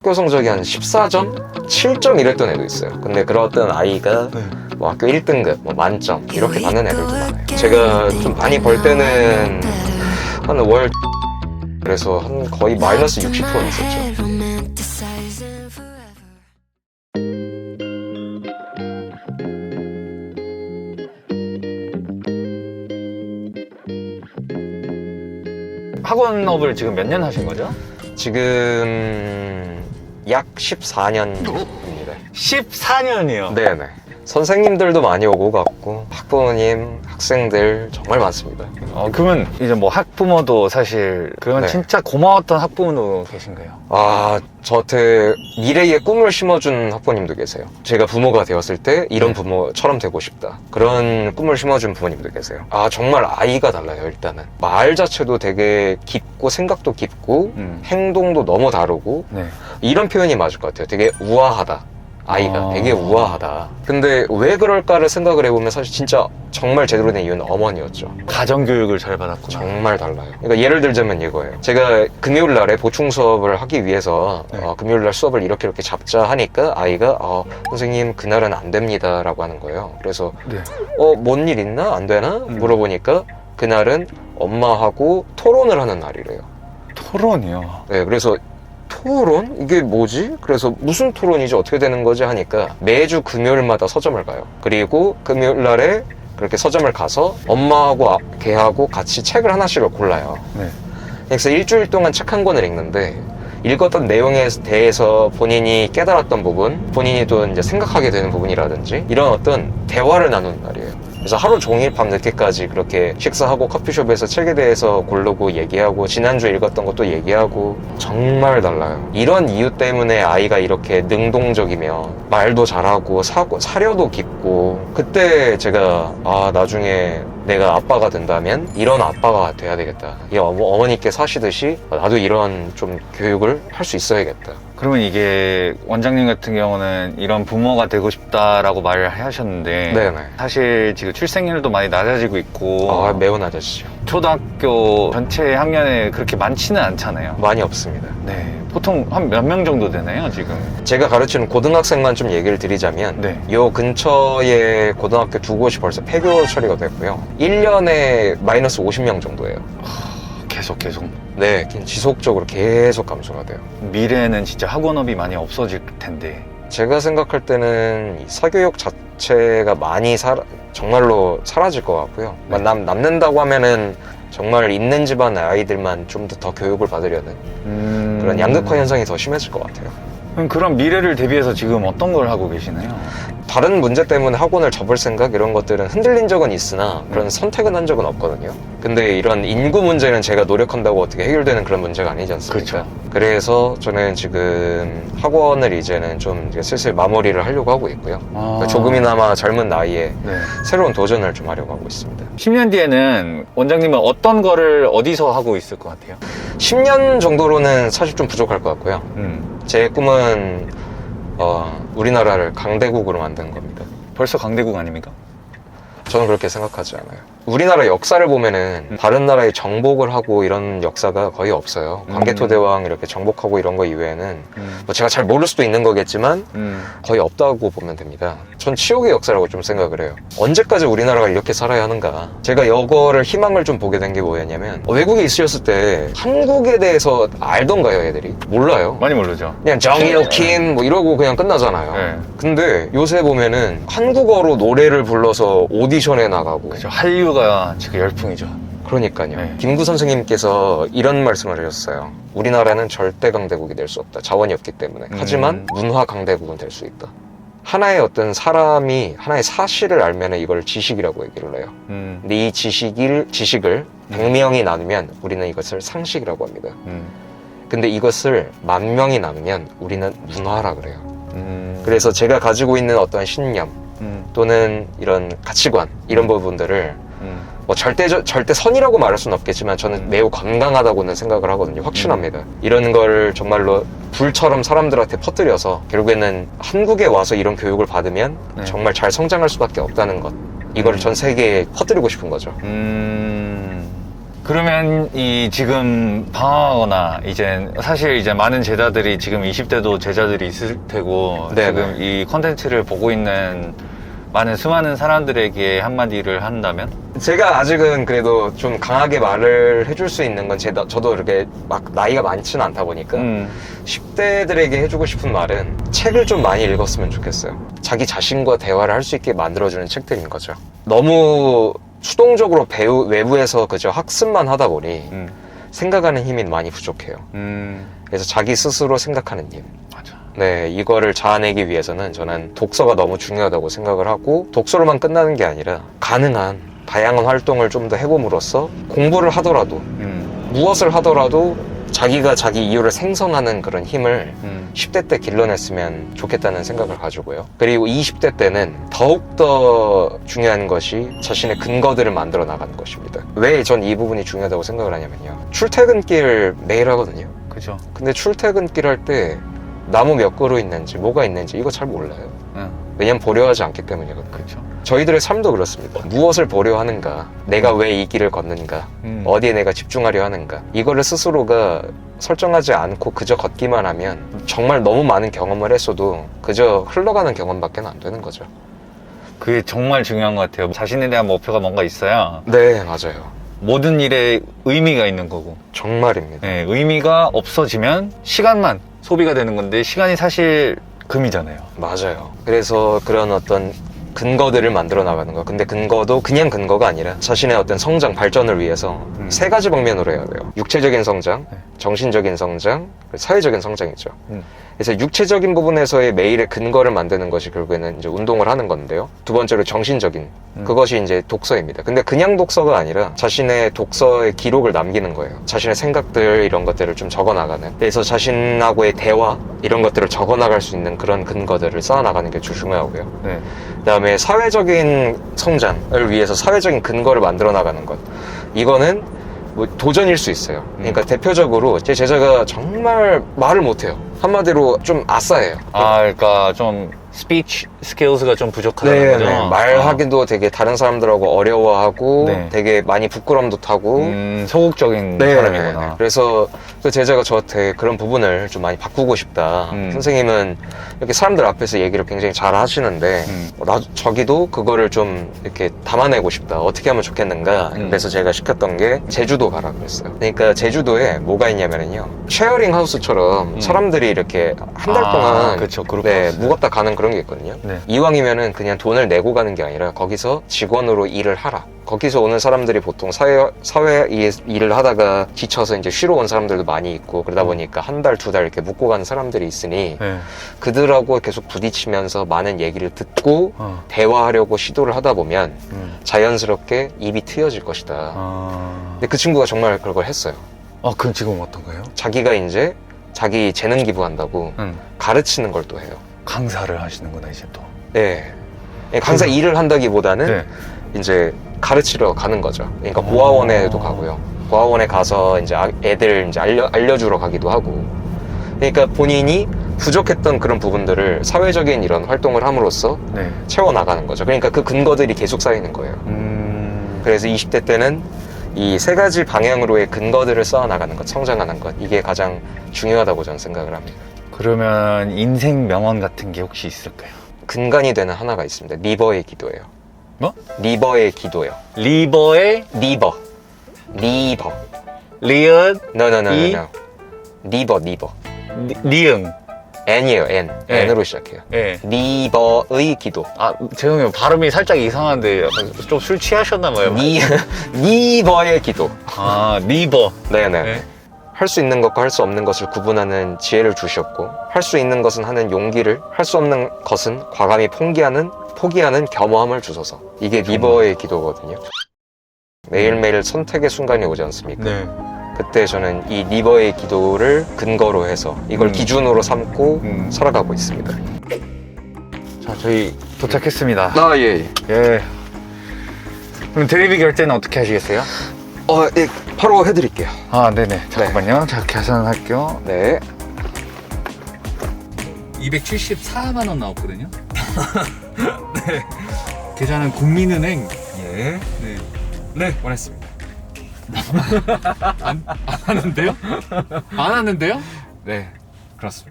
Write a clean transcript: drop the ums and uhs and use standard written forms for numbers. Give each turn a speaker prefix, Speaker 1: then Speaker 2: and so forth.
Speaker 1: 학교 성적이 한 14점? 7점 이랬던 애도 있어요. 근데 그런 아이가 뭐 학교 1등급, 뭐 만점 이렇게 받는 애들도 많아요. 제가 좀 많이 벌 때는 한 월 그래서 한 거의 마이너스 60%는 있었죠.
Speaker 2: 학원업을 지금 몇 년 하신 거죠?
Speaker 1: 지금 약 14년입니다.
Speaker 2: 14년이요?
Speaker 1: 네네. 선생님들도 많이 오고 갔고 학부모님, 학생들 정말 많습니다.
Speaker 2: 그러면 이제 뭐 학부모도 사실 그건
Speaker 1: 네.
Speaker 2: 진짜 고마웠던 학부모도 계신가요?
Speaker 1: 저한테 미래의 꿈을 심어준 학부모님도 계세요. 제가 부모가 되었을 때 이런 부모처럼 되고 싶다. 그런 꿈을 심어준 부모님도 계세요. 정말 아이가 달라요, 일단은. 말 자체도 되게 깊고 생각도 깊고 행동도 너무 다르고
Speaker 2: 네.
Speaker 1: 이런 표현이 맞을 것 같아요. 되게 우아하다. 아이가 되게 우아하다. 근데 왜 그럴까를 생각을 해보면 사실 진짜 정말 제대로 된 이유는 어머니였죠.
Speaker 2: 가정교육을 잘 받았구나.
Speaker 1: 정말 달라요. 그러니까 예를 들자면 이거예요. 제가 금요일 날에 보충 수업을 하기 위해서
Speaker 2: 네.
Speaker 1: 금요일 날 수업을 이렇게 잡자 하니까 아이가 선생님 그날은 안 됩니다 라고 하는 거예요. 그래서
Speaker 2: 네.
Speaker 1: 뭔 일 있나? 안 되나? 물어보니까 그날은 엄마하고 토론을 하는 날이래요.
Speaker 2: 토론이요?
Speaker 1: 네, 그래서 토론? 이게 뭐지? 그래서 무슨 토론이지? 어떻게 되는 거지? 하니까 매주 금요일마다 서점을 가요. 그리고 금요일 날에 그렇게 서점을 가서 엄마하고 걔하고 같이 책을 하나씩을 골라요.
Speaker 2: 네.
Speaker 1: 그래서 일주일 동안 책 한 권을 읽는데 읽었던 내용에 대해서 본인이 깨달았던 부분, 본인이 또 이제 생각하게 되는 부분이라든지 이런 어떤 대화를 나누는 날이에요. 그래서 하루 종일 밤 늦게까지 그렇게 식사하고 커피숍에서 책에 대해서 고르고 얘기하고 지난주에 읽었던 것도 얘기하고 정말 달라요. 이런 이유 때문에 아이가 이렇게 능동적이며 말도 잘하고 사려도 깊고 그때 제가 나중에 내가 아빠가 된다면 이런 아빠가 돼야 되겠다. 이 어머니께 사시듯이 나도 이런 좀 교육을 할 수 있어야겠다.
Speaker 2: 그러면 이게 원장님 같은 경우는 이런 부모가 되고 싶다라고 말을 하셨는데
Speaker 1: 네네.
Speaker 2: 사실 지금 출생률도 많이 낮아지고 있고
Speaker 1: 매우 낮아지죠.
Speaker 2: 초등학교 전체 학년에 그렇게 많지는 않잖아요.
Speaker 1: 많이 없습니다.
Speaker 2: 네. 보통 한 몇 명 정도 되나요, 지금?
Speaker 1: 제가 가르치는 고등학생만 좀 얘기를 드리자면
Speaker 2: 네.
Speaker 1: 요 근처에 고등학교 두 곳이 벌써 폐교 처리가 됐고요. 1년에 마이너스 50명 정도예요.
Speaker 2: 계속.
Speaker 1: 네, 지속적으로 계속 감소가 돼요.
Speaker 2: 미래에는 진짜 학원업이 많이 없어질 텐데.
Speaker 1: 제가 생각할 때는 이 사교육 자체가 많이 정말로 사라질 것 같고요.
Speaker 2: 네.
Speaker 1: 남는다고 하면은 정말 있는 집안 아이들만 좀 더 교육을 받으려는 그런 양극화 현상이 더 심해질 것 같아요.
Speaker 2: 그럼 미래를 대비해서 지금 어떤 걸 하고 계시나요?
Speaker 1: 다른 문제 때문에 학원을 접을 생각 이런 것들은 흔들린 적은 있으나 그런 선택은 한 적은 없거든요. 근데 이런 인구 문제는 제가 노력한다고 어떻게 해결되는 그런 문제가 아니지 않습니까?
Speaker 2: 그렇죠.
Speaker 1: 그래서 저는 지금 학원을 이제는 좀 이제 슬슬 마무리를 하려고 하고 있고요. 그러니까 조금이나마 젊은 나이에
Speaker 2: 네.
Speaker 1: 새로운 도전을 좀 하려고 하고 있습니다.
Speaker 2: 10년 뒤에는 원장님은 어떤 거를 어디서 하고 있을 것 같아요?
Speaker 1: 10년 정도로는 사실 좀 부족할 것 같고요. 제 꿈은 우리나라를 강대국으로 만드는 겁니다.
Speaker 2: 벌써 강대국 아닙니까?
Speaker 1: 저는 그렇게 생각하지 않아요. 우리나라 역사를 보면은 다른 나라에 정복을 하고 이런 역사가 거의 없어요. 광개토대왕 이렇게 정복하고 이런 거 이외에는 뭐 제가 잘 모를 수도 있는 거겠지만 거의 없다고 보면 됩니다. 전 치욕의 역사라고 좀 생각을 해요. 언제까지 우리나라가 이렇게 살아야 하는가. 제가 이거를 희망을 좀 보게 된 게 뭐였냐면 외국에 있으셨을 때 한국에 대해서 알던가요, 애들이? 몰라요.
Speaker 2: 많이 모르죠.
Speaker 1: 그냥 정일 킴 뭐 이러고 그냥 끝나잖아요.
Speaker 2: 네.
Speaker 1: 근데 요새 보면은 한국어로 노래를 불러서 오디션에 나가고
Speaker 2: 그죠. 한류가 지금 열풍이죠.
Speaker 1: 그러니까요.
Speaker 2: 네.
Speaker 1: 김구 선생님께서 이런 말씀을 하셨어요. 우리나라는 절대 강대국이 될 수 없다. 자원이 없기 때문에. 하지만 문화 강대국은 될 수 있다. 하나의 어떤 사람이 하나의 사실을 알면 이걸 지식이라고 얘기를 해요. 근데 이 지식을 100명이 나누면 우리는 이것을 상식이라고 합니다. 근데 이것을 10,000명이 나누면 우리는 문화라 그래요. 그래서 제가 가지고 있는 어떤 신념 또는 이런 가치관 이런 부분들을 뭐 절대 선이라고 말할 수는 없겠지만 저는 매우 건강하다고는 생각을 하거든요. 확신합니다. 이런 걸 정말로 불처럼 사람들한테 퍼뜨려서 결국에는 한국에 와서 이런 교육을 받으면 정말 잘 성장할 수밖에 없다는 것. 이걸 전 세계에 퍼뜨리고 싶은 거죠.
Speaker 2: 그러면 이 지금 방황하거나 이제 사실 이제 많은 제자들이 지금 20대도 제자들이 있을 테고
Speaker 1: 네네.
Speaker 2: 지금 이 컨텐츠를 보고 있는 많은 수많은 사람들에게 한마디를 한다면?
Speaker 1: 제가 아직은 그래도 좀 강하게 말을 해줄 수 있는 건 저도 이렇게 막 나이가 많지는 않다 보니까 10대들에게 해주고 싶은 말은 책을 좀 많이 읽었으면 좋겠어요. 자기 자신과 대화를 할 수 있게 만들어주는 책들인 거죠. 너무 수동적으로 외부에서 그저 학습만 하다 보니 생각하는 힘이 많이 부족해요. 그래서 자기 스스로 생각하는 힘.
Speaker 2: 맞아.
Speaker 1: 네, 이거를 자아내기 위해서는 저는 독서가 너무 중요하다고 생각을 하고, 독서로만 끝나는 게 아니라 가능한 다양한 활동을 좀 더 해봄으로써 공부를 하더라도 무엇을 하더라도 자기가 자기 이유를 생성하는 그런 힘을 10대 때 길러냈으면 좋겠다는 생각을 가지고요. 그리고 20대 때는 더욱더 중요한 것이 자신의 근거들을 만들어 나가는 것입니다. 왜 전 이 부분이 중요하다고 생각을 하냐면요. 출퇴근길 매일 하거든요.
Speaker 2: 그죠.
Speaker 1: 근데 출퇴근길 할 때 나무 몇 그루 있는지 뭐가 있는지 이거 잘 몰라요. 왜냐면 보려 하지 않기 때문이거든요.
Speaker 2: 그렇죠.
Speaker 1: 저희들의 삶도 그렇습니다. 무엇을 보려 하는가, 내가 왜 이 길을 걷는가, 어디에 내가 집중하려 하는가, 이거를 스스로가 설정하지 않고 그저 걷기만 하면 정말 너무 많은 경험을 했어도 그저 흘러가는 경험밖에 안 되는 거죠.
Speaker 2: 그게 정말 중요한 것 같아요. 자신에 대한 목표가 뭔가 있어야
Speaker 1: 네, 맞아요.
Speaker 2: 모든 일에 의미가 있는 거고.
Speaker 1: 정말입니다.
Speaker 2: 네, 의미가 없어지면 시간만 소비가 되는 건데 시간이 사실 금이잖아요.
Speaker 1: 맞아요. 그래서 그런 어떤 근거들을 만들어 나가는 거. 근데 근거도 그냥 근거가 아니라 자신의 어떤 성장, 발전을 위해서 세 가지 방면으로 해야 돼요. 육체적인 성장, 정신적인 성장, 사회적인 성장이죠. 그래서 육체적인 부분에서의 매일의 근거를 만드는 것이 결국에는 이제 운동을 하는 건데요. 두 번째로 정신적인, 그것이 이제 독서입니다. 근데 그냥 독서가 아니라 자신의 독서의 기록을 남기는 거예요. 자신의 생각들, 이런 것들을 좀 적어 나가는. 그래서 자신하고의 대화, 이런 것들을 적어 나갈 수 있는 그런 근거들을 쌓아 나가는 게 중요하고요.
Speaker 2: 네.
Speaker 1: 그다음에 사회적인 성장을 위해서 사회적인 근거를 만들어 나가는 것. 이거는 뭐 도전일 수 있어요. 그러니까 대표적으로 제 제자가 정말 말을 못해요. 한마디로 좀 아싸예요.
Speaker 2: 그러니까 좀 스피치 스킬스가 좀 부족하다는 거죠?
Speaker 1: 말하기도 되게 다른 사람들하고 어려워하고
Speaker 2: 네.
Speaker 1: 되게 많이 부끄럼도 타고
Speaker 2: 소극적인 사람이구나.
Speaker 1: 그래서 그 제자가 저한테 그런 부분을 좀 많이 바꾸고 싶다. 선생님은 이렇게 사람들 앞에서 얘기를 굉장히 잘 하시는데 저기도 그거를 좀 이렇게 담아내고 싶다. 어떻게 하면 좋겠는가. 그래서 제가 시켰던 게 제주도 가라 그랬어요. 그러니까 제주도에 뭐가 있냐면요, 쉐어링 하우스처럼 사람들이 이렇게 한 달 동안
Speaker 2: 그렇죠.
Speaker 1: 묵었다 가는 그런 게 있거든요.
Speaker 2: 네.
Speaker 1: 이왕이면은 그냥 돈을 내고 가는 게 아니라 거기서 직원으로 일을 하라. 거기서 오는 사람들이 보통 사회 일을 하다가 지쳐서 이제 쉬러 온 사람들도 많이 있고, 그러다 보니까 한 달, 두 달 이렇게 묵고 가는 사람들이 있으니 그들하고 계속 부딪히면서 많은 얘기를 듣고 대화하려고 시도를 하다 보면 자연스럽게 입이 트여질 것이다. 근데 그 친구가 정말 그걸 했어요.
Speaker 2: 그럼 지금 어떤가요?
Speaker 1: 자기가 이제 자기 재능 기부한다고 가르치는 걸 또 해요.
Speaker 2: 강사를 하시는구나, 이제 또.
Speaker 1: 네. 강사 일을 한다기보다는 이제 가르치러 가는 거죠. 그러니까 고아원에도 가고요. 고아원에 가서 이제 애들 이제 알려주러 가기도 하고. 그러니까 본인이 부족했던 그런 부분들을 사회적인 이런 활동을 함으로써 채워나가는 거죠. 그러니까 그 근거들이 계속 쌓이는 거예요. 그래서 20대 때는 이 세 가지 방향으로의 근거들을 쌓아나가는 것, 성장하는 것, 이게 가장 중요하다고 저는 생각을 합니다.
Speaker 2: 그러면 인생 명언 같은 게 혹시 있을까요?
Speaker 1: 근간이 되는 하나가 있습니다. 리버의 기도예요.
Speaker 2: 뭐?
Speaker 1: 리버의 기도요.
Speaker 2: 리버의
Speaker 1: 리버.
Speaker 2: 리엇
Speaker 1: No. 리버.
Speaker 2: 니응.
Speaker 1: N이에요, N.
Speaker 2: 네.
Speaker 1: N으로 시작해요.
Speaker 2: 네.
Speaker 1: 리버의 기도.
Speaker 2: 죄송해요. 발음이 살짝 이상한데 좀 술 취하셨나봐요.
Speaker 1: 리버의 기도.
Speaker 2: 리버.
Speaker 1: 네네.
Speaker 2: 네.
Speaker 1: 할 수 있는 것과 할 수 없는 것을 구분하는 지혜를 주셨고, 할 수 있는 것은 하는 용기를, 할 수 없는 것은 과감히 포기하는 겸허함을 주소서. 이게 리버의 기도거든요. 매일매일 선택의 순간이 오지 않습니까?
Speaker 2: 네.
Speaker 1: 그때 저는 이 리버의 기도를 근거로 해서 이걸 기준으로 삼고 살아가고 있습니다.
Speaker 2: 자, 저희 도착했습니다.
Speaker 1: 예.
Speaker 2: 예. 그럼 대리비 결제는 어떻게 하시겠어요?
Speaker 1: 예, 바로 해드릴게요.
Speaker 2: 네네. 잠깐만요. 자, 계산할게요.
Speaker 1: 네.
Speaker 3: 274만 원 나왔거든요. 네. 계좌는 국민은행.
Speaker 2: 예.
Speaker 3: 네, 원했습니다. 안 하는데요? 안 하는데요?
Speaker 4: 네, 그렇습니다.